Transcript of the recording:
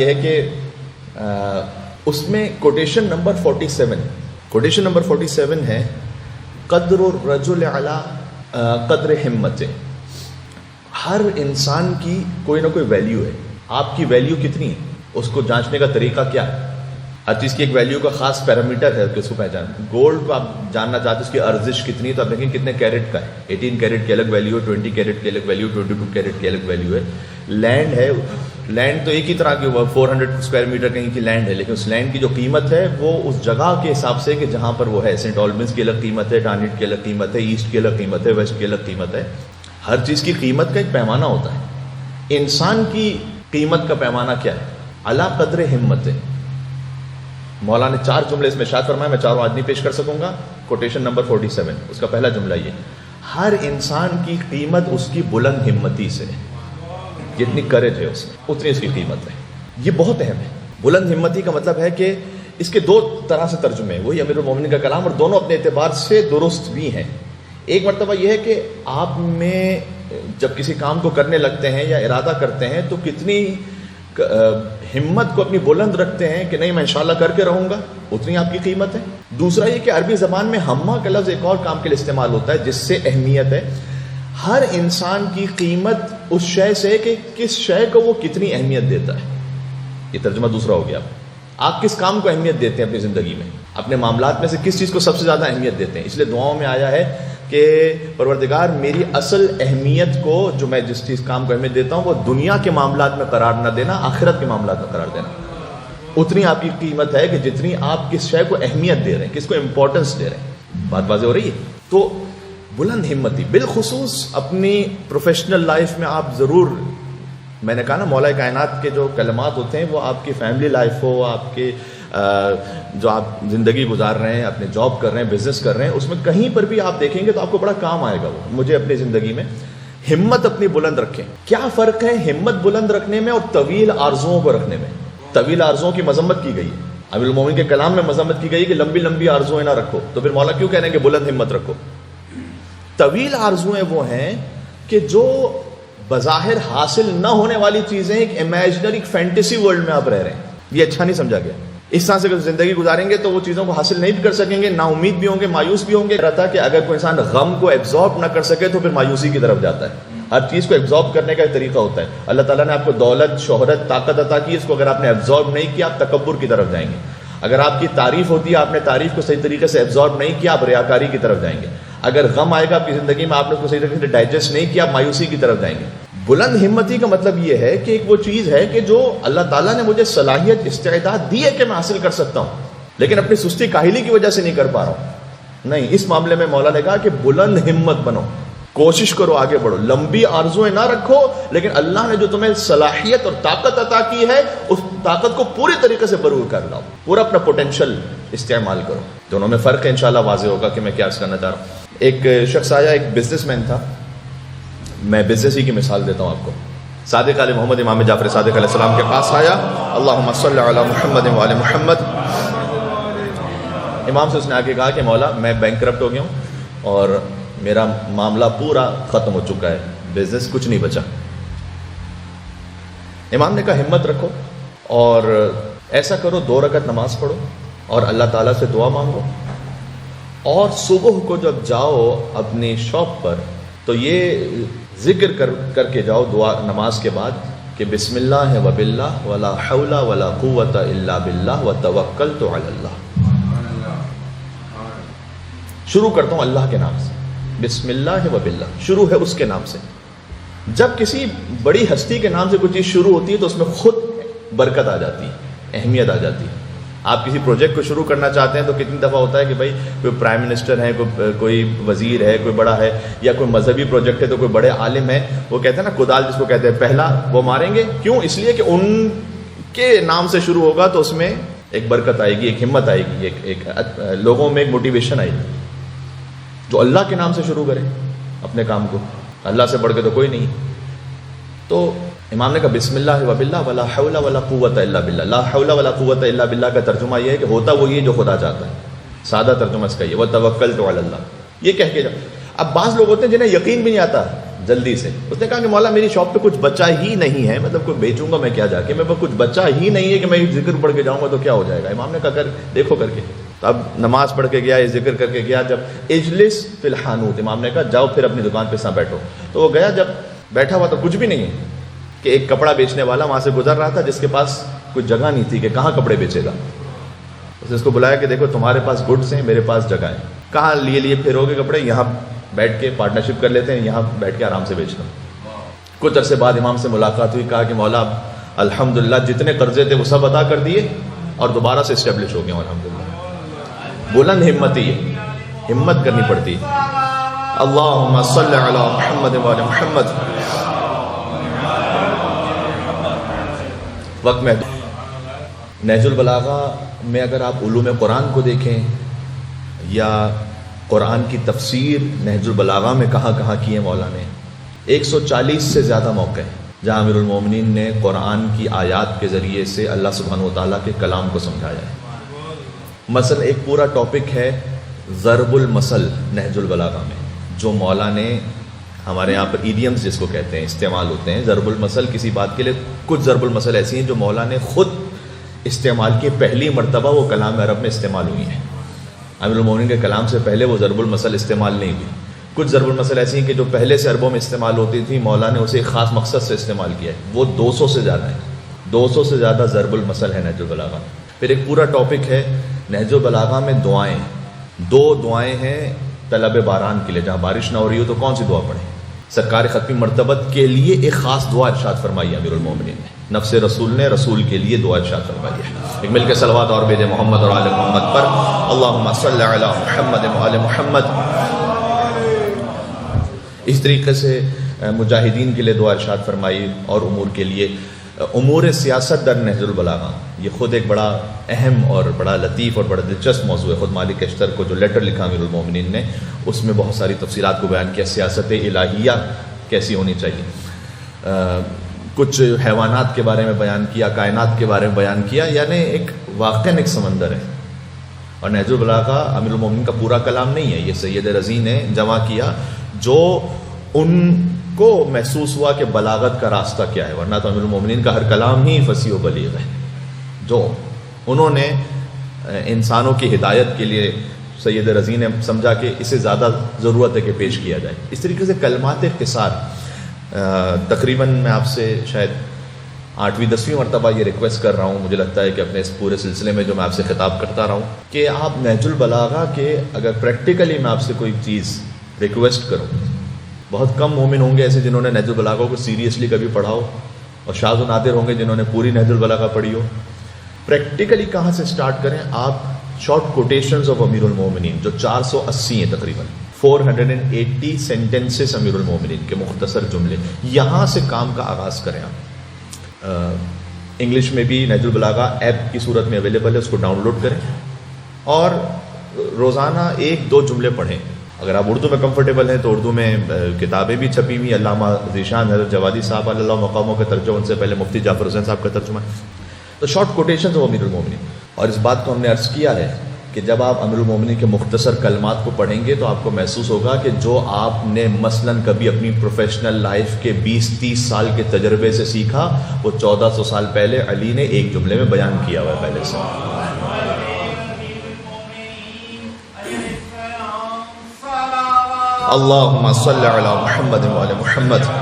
یہ ہے کہ اس میں کوٹیشن نمبر 47 ہے قدر الرجل علی قدر ہمت. ہر انسان کی کوئی نہ کوئی ویلیو ہے. آپ کی ویلیو کتنی ہے اس کو جانچنے کا طریقہ کیا ہے؟ ہر چیز کی ایک ویلیو کا خاص پیرامیٹر ہے کہ اس کو پہچان. گولڈ کو آپ جاننا چاہتے ہیں اس کی ارزش کتنی ہے تو آپ دیکھیں کتنے کیرٹ کا ہے. 18 کیرٹ کی الگ ویلیو ہے, 20 کیرٹ کی الگ ویلیو, 22 کیرٹ کی الگ ویلیو ہے. لینڈ ہے, لینڈ تو ایک ہی طرح کی 400 اسکوائر میٹر کہیں کی لینڈ ہے, لیکن اس لینڈ کی جو قیمت ہے وہ اس جگہ کے حساب سے کہ جہاں پر وہ ہے. سینٹ آلبنز کی الگ قیمت ہے, ٹارنٹ کی الگ قیمت ہے, ایسٹ کی الگ قیمت ہے, ویسٹ کی الگ قیمت ہے. ہر چیز کی قیمت کا ایک پیمانہ ہوتا ہے. انسان کی قیمت کا پیمانہ کیا ہے؟ علی قدر ہمت ہے. مولانا نے 4 جملے اس میں ارشاد فرمائے, میں چاروں آج نہیں پیش کر سکوں گا. کوٹیشن نمبر 47, اس کا پہلا جملہ یہ, ہر انسان کی قیمت اس کی بلند ہمتی سے ہے. جتنی کریج ہے اس میں اتنی اس کی قیمت ہے. یہ بہت اہم ہے. بلند ہمتی کا مطلب ہے کہ اس کے 2 طرح سے ترجمے ہیں, وہی امیر المومنین کا کلام, اور دونوں اپنے اعتبار سے درست بھی ہیں. ایک مرتبہ یہ ہے کہ آپ میں جب کسی کام کو کرنے لگتے ہیں یا ارادہ کرتے ہیں تو کتنی ہمت کو اپنی بلند رکھتے ہیں کہ نہیں میں انشاءاللہ کر کے رہوں گا, اتنی آپ کی قیمت ہے. دوسرا یہ کہ عربی زبان میں ہمہ کا لفظ ایک اور کام کے لیے استعمال ہوتا ہے جس سے اہمیت ہے. ہر انسان کی قیمت اس شے سے کہ کس شے کو وہ کتنی اہمیت دیتا ہے. یہ ترجمہ دوسرا ہو گیا. آپ کس کام کو اہمیت دیتے ہیں اپنی زندگی میں, اپنے معاملات میں سے کس چیز کو سب سے زیادہ اہمیت دیتے ہیں. اس لیے دعاؤں میں آیا ہے کہ پروردگار میری اصل اہمیت کو, جو میں جس چیز کام کو اہمیت دیتا ہوں, وہ دنیا کے معاملات میں قرار نہ دینا, آخرت کے معاملات میں قرار دینا. اتنی آپ کی قیمت ہے کہ جتنی آپ کس شے کو اہمیت دے رہے ہیں, کس کو امپورٹنس دے رہے ہیں. بات واضح ہو رہی ہے؟ تو بلند ہمتی بالخصوص اپنی پروفیشنل لائف میں آپ ضرور, میں نے کہا نا مولا کائنات کے جو کلمات ہوتے ہیں وہ آپ کی فیملی لائف ہو, آپ کے جو آپ زندگی گزار رہے ہیں, اپنے جاب کر رہے ہیں, بزنس کر رہے ہیں, اس میں کہیں پر بھی آپ دیکھیں گے تو آپ کو بڑا کام آئے گا. وہ مجھے اپنی زندگی میں ہمت اپنی بلند رکھیں. کیا فرق ہے ہمت بلند رکھنے میں اور طویل آرزوؤں کو رکھنے میں؟ طویل آرزوؤں کی مذمت کی گئی ہے. امیر المومنین کے کلام میں مذمت کی گئی کہ لمبی لمبی آرزوئیں نہ رکھو, تو پھر مولا کیوں کہہ رہے ہیں کہ بلند ہمت رکھو؟ طویل آرزوئیں وہ ہیں کہ جو بظاہر حاصل نہ ہونے والی چیزیں, ایک امیجنری, ایک فینٹیسی ورلڈ میں آپ رہ رہے ہیں. یہ اچھا نہیں سمجھا گیا. اس طرح سے اگر زندگی گزاریں گے تو وہ چیزوں کو حاصل نہیں بھی کر سکیں گے, نا امید بھی ہوں گے, مایوس بھی ہوں گے. رہتا کہ اگر کوئی انسان غم کو ایبزارب نہ کر سکے تو پھر مایوسی کی طرف جاتا ہے. ہر چیز کو ایبزارب کرنے کا ایک طریقہ ہوتا ہے. اللہ تعالیٰ نے آپ کو دولت, شہرت, طاقت عطا کی, اس کو اگر آپ نے ایبزارب نہیں کیا آپ تکبر کی طرف جائیں گے. اگر آپ کی تعریف ہوتی ہے, آپ نے تعریف کو صحیح طریقے سے ایبزارب نہیں کیا, آپ ریاکاری کی طرف جائیں گے. اگر غم آئے گا آپ کی زندگی میں, آپ نے اس کو صحیح طریقے سے ڈائجسٹ نہیں کیا, آپ مایوسی کی طرف جائیں گے. بلند ہمتی کا مطلب یہ ہے کہ ایک وہ چیز ہے کہ جو اللہ تعالیٰ نے مجھے صلاحیت, استعداد دی ہے کہ میں حاصل کر سکتا ہوں, لیکن اپنی سستی کاہلی کی وجہ سے نہیں کر پا رہا ہوں. نہیں, اس معاملے میں مولا نے کہا کہ بلند ہمت بنو, کوشش کرو, آگے بڑھو. لمبی آرزویں نہ رکھو, لیکن اللہ نے جو تمہیں صلاحیت اور طاقت عطا کی ہے اس طاقت کو پوری طریقے سے برور کر لاؤ, پورا اپنا پوٹینشیل استعمال کرو. دونوں میں فرق ہے, انشاءاللہ واضح ہوگا کہ میں کیا کرنا چاہ رہا ہوں. ایک شخص آیا, ایک بزنس مین تھا. میں بزنس ہی کی مثال دیتا ہوں آپ کو. صادق علیہ محمد امام جعفر صادق علیہ السلام کے پاس آیا, اللہم صلی علی محمد وعلی محمد. امام سے اس نے آ کے کہا کہ مولا میں بینکرپٹ ہو گیا ہوں اور میرا معاملہ پورا ختم ہو چکا ہے, بزنس کچھ نہیں بچا. امام نے کہا ہمت رکھو اور ایسا کرو, 2 رکعت نماز پڑھو اور اللہ تعالیٰ سے دعا مانگو, اور صبح کو جب جاؤ اپنی شاپ پر تو یہ ذکر کر کے جاؤ دعا نماز کے بعد کہ بسم اللہ و باللہ ولا حول ولا قوت الا باللہ وتوکلت علی اللہ. شروع کرتا ہوں اللہ کے نام سے, بسم اللہ و باللہ, شروع ہے اس کے نام سے. جب کسی بڑی ہستی کے نام سے کوئی چیز شروع ہوتی ہے تو اس میں خود برکت آ جاتی ہے, اہمیت آ جاتی ہے. آپ کسی پروجیکٹ کو شروع کرنا چاہتے ہیں تو کتنی دفعہ ہوتا ہے کہ بھائی کوئی پرائم منسٹر ہے, کوئی وزیر ہے, کوئی بڑا ہے, یا کوئی مذہبی پروجیکٹ ہے تو کوئی بڑے عالم ہے, وہ کہتے ہیں نا کدال جس کو کہتے ہیں پہلا وہ ماریں گے. کیوں؟ اس لیے کہ ان کے نام سے شروع ہوگا تو اس میں ایک برکت آئے گی, ایک ہمت آئے گی, ایک لوگوں میں ایک موٹیویشن آئے گی. جو اللہ کے نام سے شروع کرے اپنے کام کو, اللہ سے بڑھ کے تو کوئی نہیں. تو امام نے کہا بسم اللہ و باللہ ولا حول ولا قوت الا باللہ. لا حول ولا قوت الا باللہ کا ترجمہ یہ ہے کہ ہوتا وہی ہے جو خدا چاہتا ہے. سادہ ترجمہ اس کا یہ, وتوکلت علی اللہ, یہ کہہ کے جاؤ. اب بعض لوگ ہوتے ہیں جنہیں یقین بھی نہیں آتا, جلدی سے. اس نے کہا کہ مولا میری شاپ پہ کچھ بچا ہی نہیں ہے, مطلب کوئی بیچوں گا میں کیا جا کے, میں کچھ بچا ہی نہیں ہے کہ میں ذکر پڑھ کے جاؤں گا تو کیا ہو جائے گا. امام نے کہا کر دیکھو کر کے. تو اب نماز پڑھ کے گیا, یہ ذکر کر کے گیا. جب اجلس فی الحانوت, امام نے کہا جاؤ پھر اپنی دکان پہ سا بیٹھو. تو وہ گیا, جب بیٹھا ہوا تو کچھ بھی نہیں ہے کہ ایک کپڑا بیچنے والا وہاں سے گزر رہا تھا جس کے پاس کوئی جگہ نہیں تھی کہ کہاں کپڑے بیچے گا. اس نے اس کو بلایا کہ دیکھو تمہارے پاس گڈس ہیں, میرے پاس جگہ ہے, کہاں لیے پھرو گے کپڑے, یہاں بیٹھ کے پارٹنرشپ کر لیتے ہیں, یہاں بیٹھ کے آرام سے بیچنا. کچھ عرصے بعد امام سے ملاقات ہوئی, کہا کہ مولا الحمدللہ جتنے قرضے تھے وہ سب ادا کر دیے اور دوبارہ سے اسٹیبلش ہو گئے الحمدللہ. بلند ہمت ہی ہے, ہمت کرنی پڑتی ہے. اللہم صلی علی محمد وعلی محمد. وقت میں نہج البلاغہ میں اگر آپ علوم قرآن کو دیکھیں یا قرآن کی تفسیر نہج البلاغہ میں کہاں کہاں کی ہے مولا نے, 140 سے زیادہ موقع ہیں جہاں امیر المومنین نے قرآن کی آیات کے ذریعے سے اللہ سبحانہ وتعالیٰ کے کلام کو سمجھایا ہے. مثلا ایک پورا ٹاپک ہے ضرب المثل نہج البلاغہ میں, جو مولا نے ہمارے یہاں پر ایڈیمز جس کو کہتے ہیں استعمال ہوتے ہیں. ضرب المثل کسی بات کے لیے, کچھ ضرب المثل ایسی ہیں جو مولا نے خود استعمال کی, پہلی مرتبہ وہ کلام عرب میں استعمال ہوئی ہیں. امیر المومنین کے کلام سے پہلے وہ ضرب المثل استعمال نہیں ہوئی. کچھ ضرب المثل ایسی ہیں کہ جو پہلے سے عربوں میں استعمال ہوتی تھی, مولا نے اسے ایک خاص مقصد سے استعمال کیا ہے. وہ 200 سے زیادہ ہیں, 200 سے زیادہ ضرب المثل ہے نہج البلاغہ. پھر ایک پورا ٹاپک ہے نہج البلاغہ میں دعائیں. 2 دعائیں ہیں طلب باران کے لیے, جہاں بارش نہ ہو رہی ہو تو کون سی دعا پڑھیں. سرکار ختمی مرتبت کے لیے ایک خاص دعا ارشاد فرمائی امیر المومنین نے, نفس رسول نے رسول کے لیے دعا ارشاد فرمائی ہے. ایک مل کے صلوات اور بھیجے محمد اور آل محمد پر. اللہم صلی علی محمد و آل محمد. اس طریقے سے مجاہدین کے لیے دعا ارشاد فرمائی اور امور کے لیے. امور سیاست در نہج البلاغہ یہ خود ایک بڑا اہم اور بڑا لطیف اور بڑا دلچسپ موضوع ہے. خود مالک اشتر کو جو لیٹر لکھا امیر المومنین نے, اس میں بہت ساری تفصیلات کو بیان کیا. سیاست الہیہ کیسی ہونی چاہیے, کچھ حیوانات کے بارے میں بیان کیا, کائنات کے بارے میں بیان کیا. یعنی ایک واقعاً ایک سمندر ہے. اور نہج البلاغہ امیر المومنین کا پورا کلام نہیں ہے, یہ سید رضی نے جمع کیا جو ان کو محسوس ہوا کہ بلاغت کا راستہ کیا ہے. ورنہ تو امیر المومنین کا ہر کلام ہی فصیح و بلیغ ہے. جو انہوں نے انسانوں کی ہدایت کے لیے سید رضی نے سمجھا کہ اسے زیادہ ضرورت ہے کہ پیش کیا جائے. اس طریقے سے کلمات اختصار, تقریباً میں آپ سے شاید 8ویں-10ویں مرتبہ یہ ریکویسٹ کر رہا ہوں, مجھے لگتا ہے کہ اپنے اس پورے سلسلے میں جو میں آپ سے خطاب کرتا رہا ہوں, کہ آپ نہج البلاغہ کے اگر پریکٹیکلی میں آپ سے کوئی چیز ریکویسٹ کروں, بہت کم مومن ہوں گے ایسے جنہوں نے نہج البلاغہ کو سیریسلی کبھی پڑھا ہو, اور شاذ و نادر ہوں گے جنہوں نے پوری نہج البلاغہ پڑھی ہو. پریکٹیکلی کہاں سے سٹارٹ کریں آپ؟ شارٹ کوٹیشنز آف امیر المومنین جو 480 ہیں, تقریباً 480 سینٹنسز امیر المومنین کے مختصر جملے, یہاں سے کام کا آغاز کریں آپ. انگلش میں بھی نہج البلاغہ ایپ کی صورت میں اویلیبل ہے, اس کو ڈاؤن لوڈ کریں اور روزانہ 1-2 جملے پڑھیں. اگر آپ اردو میں کمفرٹیبل ہیں تو اردو میں کتابیں بھی چھپی ہوئی, علامہ ذیشان حضرت جوادی صاحب علیہ اللہ مقاموں کا ترجمہ, ان سے پہلے مفتی جعفر حسین صاحب کا ترجمہ. تو شارٹ کوٹیشنز آف امیر المومنین. اور اس بات کو ہم نے عرض کیا ہے کہ جب آپ امیر المومنین کے مختصر کلمات کو پڑھیں گے تو آپ کو محسوس ہوگا کہ جو آپ نے مثلاً کبھی اپنی پروفیشنل لائف کے 20-30 سال کے تجربے سے سیکھا, وہ 1400 سال پہلے علی نے ایک جملے میں بیان کیا ہوا ہے پہلے سے. اللہم صلی علی محمد و آل محمد.